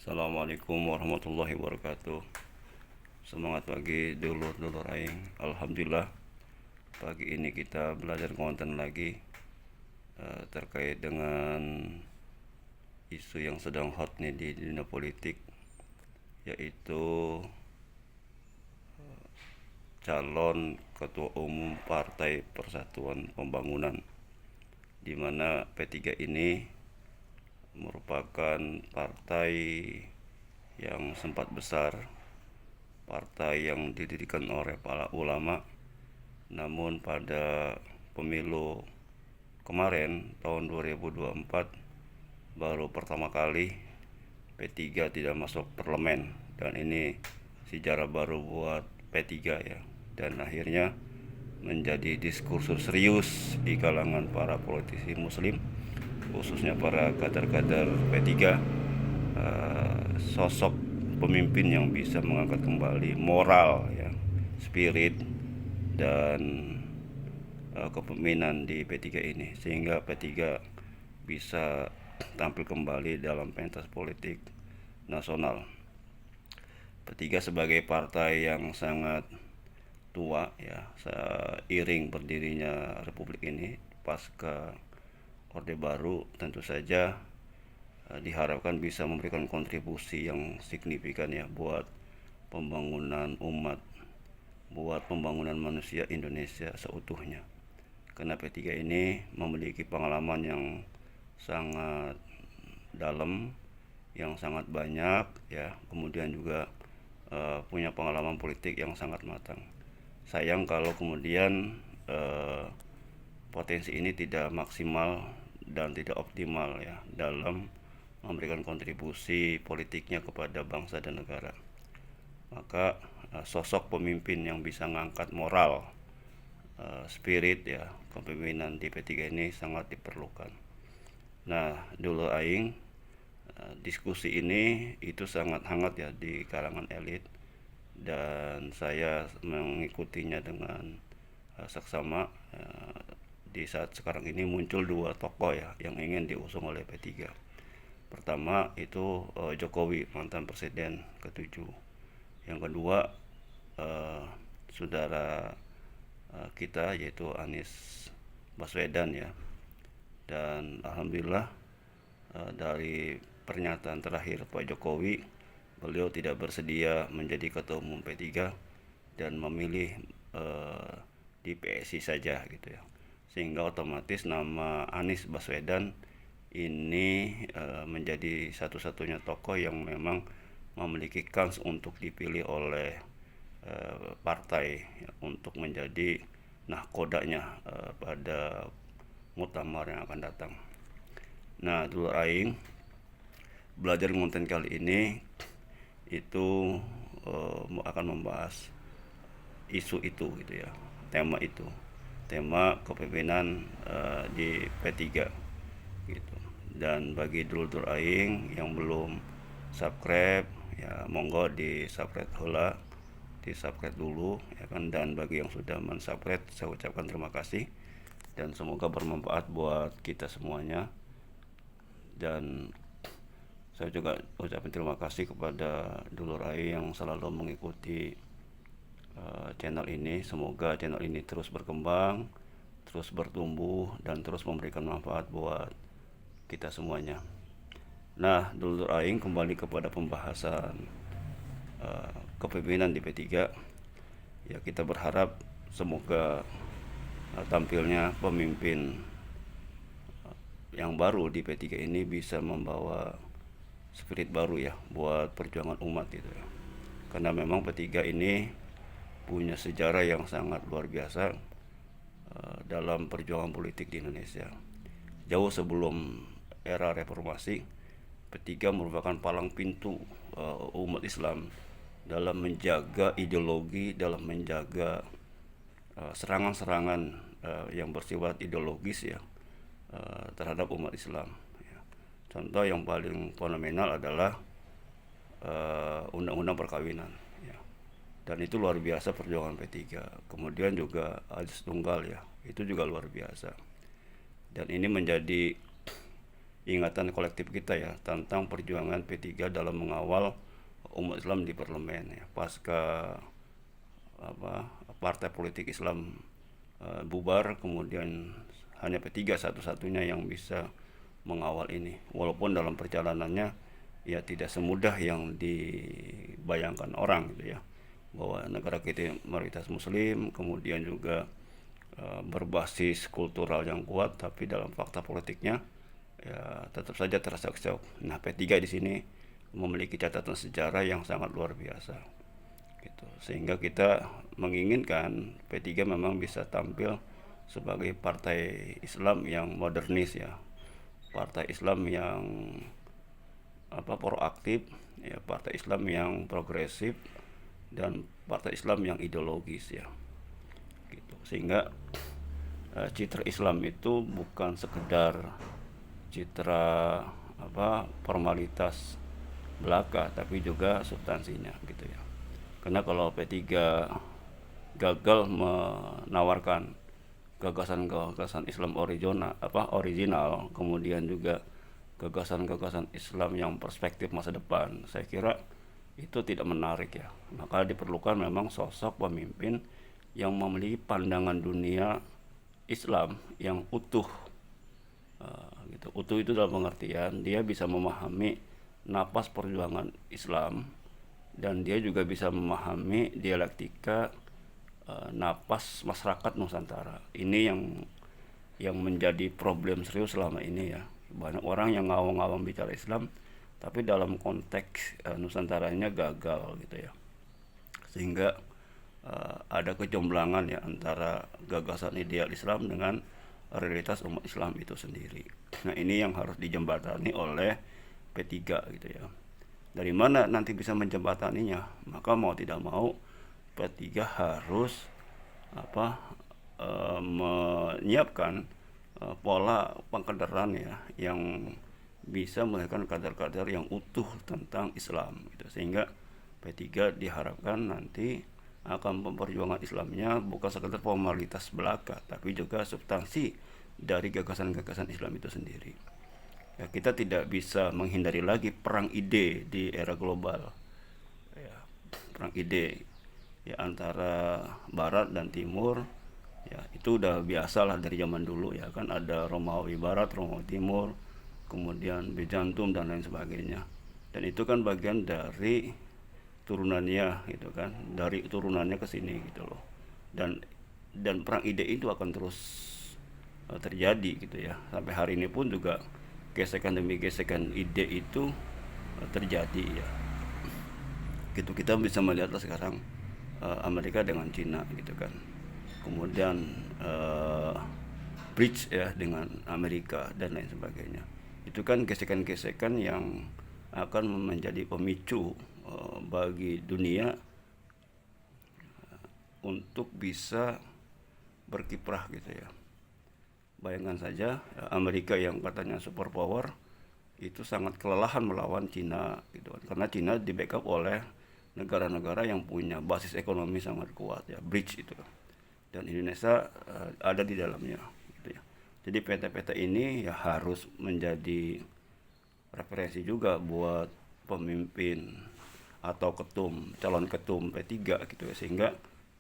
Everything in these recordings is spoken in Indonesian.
Assalamualaikum warahmatullahi wabarakatuh. Semangat pagi dulur-dulur aing. Alhamdulillah pagi ini kita belajar konten lagi terkait dengan isu yang sedang hot nih di dunia politik, yaitu calon ketua umum Partai Persatuan Pembangunan, di mana P3 ini merupakan partai yang sempat besar, partai yang didirikan oleh para ulama, namun pada pemilu kemarin tahun 2024 baru pertama kali P3 tidak masuk parlemen, dan ini sejarah baru buat P3 ya, dan akhirnya menjadi diskursus serius di kalangan para politisi muslim, khususnya para kader-kader P3, sosok pemimpin yang bisa mengangkat kembali moral ya, spirit dan kepemimpinan di P3 ini, sehingga P3 bisa tampil kembali dalam pentas politik nasional. P3 sebagai partai yang sangat tua ya, seiring berdirinya Republik ini pasca Orde Baru, tentu saja diharapkan bisa memberikan kontribusi yang signifikan ya buat pembangunan umat, buat pembangunan manusia Indonesia seutuhnya. Karena P3 ini memiliki pengalaman yang sangat dalam, yang sangat banyak ya, kemudian juga punya pengalaman politik yang sangat matang. Sayang kalau kemudian potensi ini tidak maksimal dan tidak optimal ya dalam memberikan kontribusi politiknya kepada bangsa dan negara. Maka sosok pemimpin yang bisa mengangkat moral, spirit ya, kepemimpinan di P3 ini sangat diperlukan. Nah, dulu aing diskusi ini itu sangat hangat ya di kalangan elit, dan saya mengikutinya dengan seksama. Di saat sekarang ini muncul dua tokoh ya yang ingin diusung oleh P3. Pertama itu Jokowi, mantan presiden ke-7. Yang kedua saudara kita yaitu Anies Baswedan ya. Dan alhamdulillah dari pernyataan terakhir Pak Jokowi, beliau tidak bersedia menjadi ketua umum P3 dan memilih di PSI saja gitu ya, sehingga otomatis nama Anies Baswedan ini menjadi satu-satunya tokoh yang memang memiliki kans untuk dipilih oleh partai ya, untuk menjadi nahkodanya pada muktamar yang akan datang. Nah, dulu aing belajar konten kali ini itu akan membahas isu itu gitu ya, tema itu, tema kepemimpinan di P3 gitu. Dan bagi dulur-dulur aing yang belum subscribe ya, monggo di subscribe heula, di subscribe dulu ya kan. Dan bagi yang sudah mensubscribe, saya ucapkan terima kasih dan semoga bermanfaat buat kita semuanya. Dan saya juga ucapkan terima kasih kepada dulur aing yang selalu mengikuti channel ini. Semoga channel ini terus berkembang, terus bertumbuh, dan terus memberikan manfaat buat kita semuanya. Nah, dulur aing kembali kepada pembahasan kepemimpinan di P3 ya. Kita berharap semoga tampilnya pemimpin yang baru di P3 ini bisa membawa spirit baru ya buat perjuangan umat gitu ya. Karena memang P3 ini punya sejarah yang sangat luar biasa dalam perjuangan politik di Indonesia. Jauh sebelum era reformasi, P3 merupakan palang pintu umat Islam dalam menjaga ideologi, dalam menjaga serangan-serangan yang bersifat ideologis ya terhadap umat Islam ya. Contoh yang paling fenomenal adalah undang-undang perkawinan ya. Dan itu luar biasa perjuangan P3. Kemudian juga ajas tunggal ya, itu juga luar biasa. Dan ini menjadi ingatan kolektif kita ya tentang perjuangan P3 dalam mengawal umat Islam di parlemen ya pasca apa partai politik Islam bubar, kemudian hanya P3 satu-satunya yang bisa mengawal ini, walaupun dalam perjalanannya ya tidak semudah yang dibayangkan orang gitu ya, bahwa negara kita mayoritas muslim, kemudian juga berbasis kultural yang kuat, tapi dalam fakta politiknya ya tetap saja terseok-seok. Nah, P3 di sini memiliki catatan sejarah yang sangat luar biasa gitu. Sehingga kita menginginkan P3 memang bisa tampil sebagai partai Islam yang modernis ya. Partai Islam yang proaktif ya, partai Islam yang progresif dan partai Islam yang ideologis ya. Gitu. Sehingga citra Islam itu bukan sekedar citra formalitas belaka, tapi juga substansinya gitu ya. Karena kalau P3 gagal menawarkan gagasan-gagasan Islam original, kemudian juga gagasan-gagasan Islam yang perspektif masa depan, saya kira itu tidak menarik ya. Maka diperlukan memang sosok pemimpin yang memiliki pandangan dunia Islam yang utuh. Gitu. Utuh itu dalam pengertian dia bisa memahami napas perjuangan Islam, dan dia juga bisa memahami dialektika napas masyarakat Nusantara. Ini yang menjadi problem serius selama ini ya. Banyak orang yang ngawang-ngawang bicara Islam, tapi dalam konteks Nusantaranya gagal gitu ya. Sehingga ada kejomblangan ya antara gagasan ideal Islam dengan realitas umat Islam itu sendiri. Nah, ini yang harus dijembatani oleh P3 gitu ya. Dari mana nanti bisa menjembataninya? Maka mau tidak mau P3 harus menyiapkan pola pengkaderan ya yang bisa melahirkan kader-kader yang utuh tentang Islam gitu. Sehingga P3 diharapkan nanti akan memperjuangkan Islamnya bukan sekedar formalitas belaka, tapi juga substansi dari gagasan-gagasan Islam itu sendiri. Ya, kita tidak bisa menghindari lagi perang ide di era global. Ya, perang ide ya antara Barat dan Timur. Ya, itu udah biasa lah dari zaman dulu ya kan, ada Romawi Barat, Romawi Timur, kemudian Bizantium dan lain sebagainya. Dan itu kan bagian dari turunannya gitu kan, dari turunannya ke sini gitu loh. Dan perang ide itu akan terus terjadi gitu ya. Sampai hari ini pun juga gesekan demi gesekan ide itu terjadi ya. Gitu, kita bisa melihatlah sekarang Amerika dengan Cina gitu kan. Kemudian bridge ya dengan Amerika dan lain sebagainya. Itu kan gesekan-gesekan yang akan menjadi pemicu bagi dunia untuk bisa berkiprah gitu ya. Bayangkan saja Amerika yang katanya superpower itu sangat kelelahan melawan Cina gitu kan. Karena Cina di backup oleh negara-negara yang punya basis ekonomi sangat kuat ya, bridge itu. Dan Indonesia ada di dalamnya gitu ya. Jadi PT-PT ini ya harus menjadi referensi juga buat pemimpin atau calon ketum P3 gitu ya, sehingga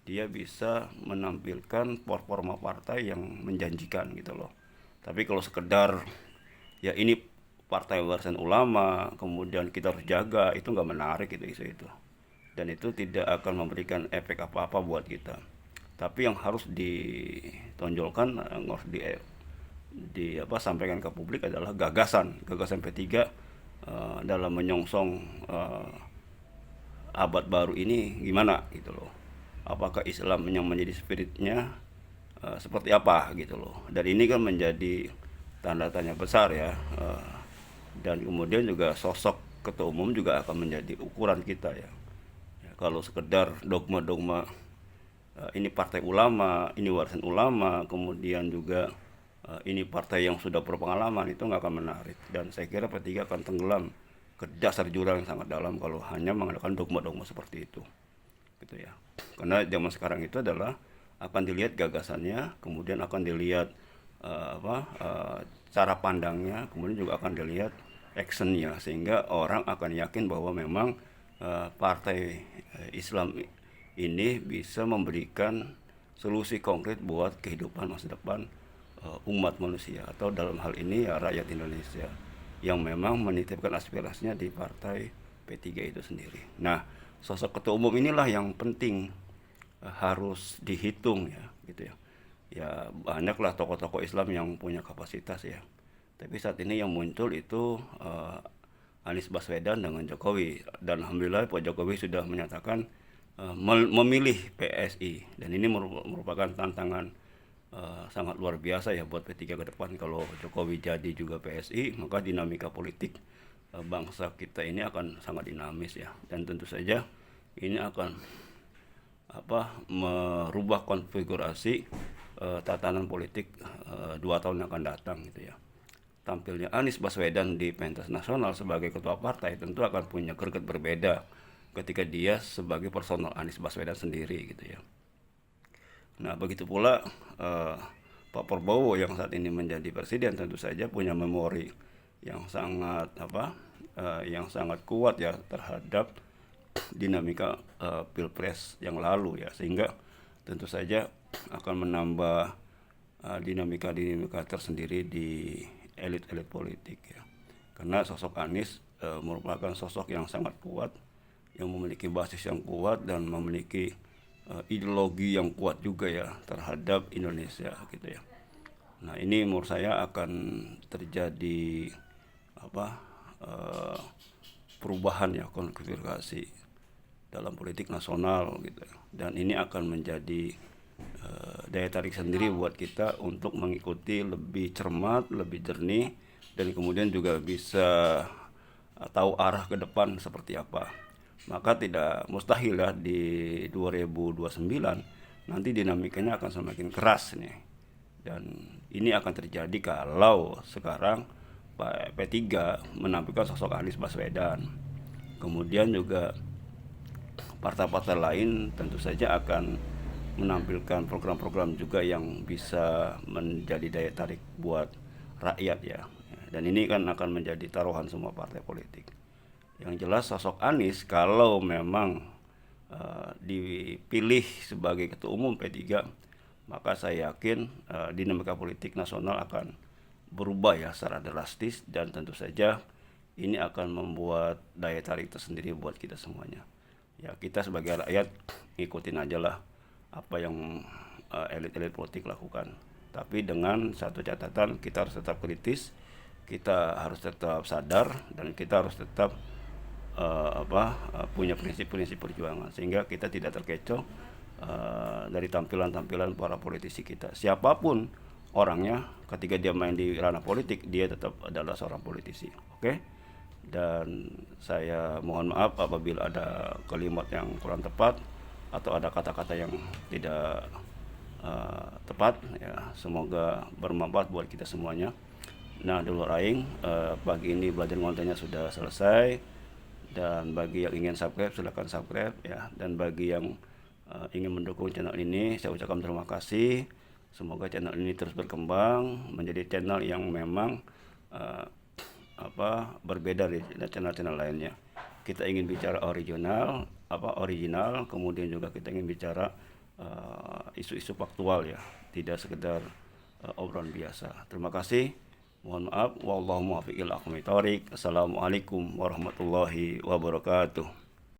dia bisa menampilkan performa partai yang menjanjikan gitu loh. Tapi kalau sekedar ya ini partai warisan ulama, kemudian kita harus jaga, itu nggak menarik gitu isu itu. Dan itu tidak akan memberikan efek apa-apa buat kita. Tapi yang harus ditonjolkan, yang harus sampaikan ke publik adalah gagasan P3 dalam menyongsong abad baru ini gimana gitu loh. Apakah Islam yang menjadi spiritnya seperti apa gitu loh. Dan ini kan menjadi tanda tanya besar ya. Dan kemudian juga sosok ketua umum juga akan menjadi ukuran kita ya. Kalau sekedar dogma-dogma ini partai ulama, ini warisan ulama, kemudian juga ini partai yang sudah berpengalaman, itu nggak akan menarik. Dan saya kira P3 akan tenggelam ke dasar jurang yang sangat dalam kalau hanya mengadakan dogma-dogma seperti itu gitu ya. Karena zaman sekarang itu adalah akan dilihat gagasannya, kemudian akan dilihat cara pandangnya, kemudian juga akan dilihat actionnya, sehingga orang akan yakin bahwa memang partai Islam ini bisa memberikan solusi konkret buat kehidupan masa depan umat manusia, atau dalam hal ini ya rakyat Indonesia yang memang menitipkan aspirasinya di partai P3 itu sendiri. Nah, sosok ketua umum inilah yang penting, harus dihitung ya, gitu ya. Ya banyaklah tokoh-tokoh Islam yang punya kapasitas ya. Tapi saat ini yang muncul itu Anies Baswedan dengan Jokowi, dan alhamdulillah Pak Jokowi sudah menyatakan memilih PSI, dan ini merupakan tantangan sangat luar biasa ya buat P3 ke depan. Kalau Jokowi jadi juga PSI, maka dinamika politik bangsa kita ini akan sangat dinamis ya, dan tentu saja ini akan merubah konfigurasi tatanan politik 2 tahun yang akan datang gitu ya. Tampilnya Anies Baswedan di pentas nasional sebagai ketua partai tentu akan punya greget berbeda ketika dia sebagai personal Anies Baswedan sendiri gitu ya. Nah, begitu pula Pak Prabowo yang saat ini menjadi presiden tentu saja punya memori yang sangat yang sangat kuat ya terhadap dinamika pilpres yang lalu ya, sehingga tentu saja akan menambah dinamika tersendiri di elit-elit politik ya. Karena sosok Anies merupakan sosok yang sangat kuat, yang memiliki basis yang kuat dan memiliki ideologi yang kuat juga ya terhadap Indonesia gitu ya. Nah, ini menurut saya akan terjadi perubahan ya, konfigurasi dalam politik nasional gitu. Dan ini akan menjadi daya tarik sendiri buat kita untuk mengikuti lebih cermat, lebih jernih, dan kemudian juga bisa tahu arah ke depan seperti apa. Maka tidak mustahil ya di 2029 nanti dinamikanya akan semakin keras nih. Dan ini akan terjadi kalau sekarang Pak P3 menampilkan sosok Anies Baswedan. Kemudian juga partai-partai lain tentu saja akan menampilkan program-program juga yang bisa menjadi daya tarik buat rakyat ya. Dan ini kan akan menjadi taruhan semua partai politik. Yang jelas sosok Anies kalau memang dipilih sebagai ketua umum P3, maka saya yakin dinamika politik nasional akan berubah ya secara drastis, dan tentu saja ini akan membuat daya tarik tersendiri buat kita semuanya. Ya, kita sebagai rakyat ikutin aja lah apa yang elit-elit politik lakukan. Tapi dengan satu catatan, kita harus tetap kritis, kita harus tetap sadar, dan kita harus tetap punya prinsip-prinsip perjuangan, sehingga kita tidak terkecoh dari tampilan-tampilan para politisi kita. Siapapun orangnya, ketika dia main di ranah politik, dia tetap adalah seorang politisi. Oke? Dan saya mohon maaf apabila ada kalimat yang kurang tepat atau ada kata-kata yang tidak tepat ya. Semoga bermanfaat buat kita semuanya. Nah, dulu aing pagi ini belajar kontennya sudah selesai, dan bagi yang ingin subscribe silakan subscribe ya, dan bagi yang ingin mendukung channel ini saya ucapkan terima kasih. Semoga channel ini terus berkembang menjadi channel yang memang berbeda dari channel-channel lainnya. Kita ingin bicara original, kemudian juga kita ingin bicara isu-isu faktual ya, tidak sekedar obrolan biasa. Terima kasih. Mohon maaf. Wallahu muwaffiq ila aqwamit thoriq. Assalamualaikum warahmatullahi wabarakatuh.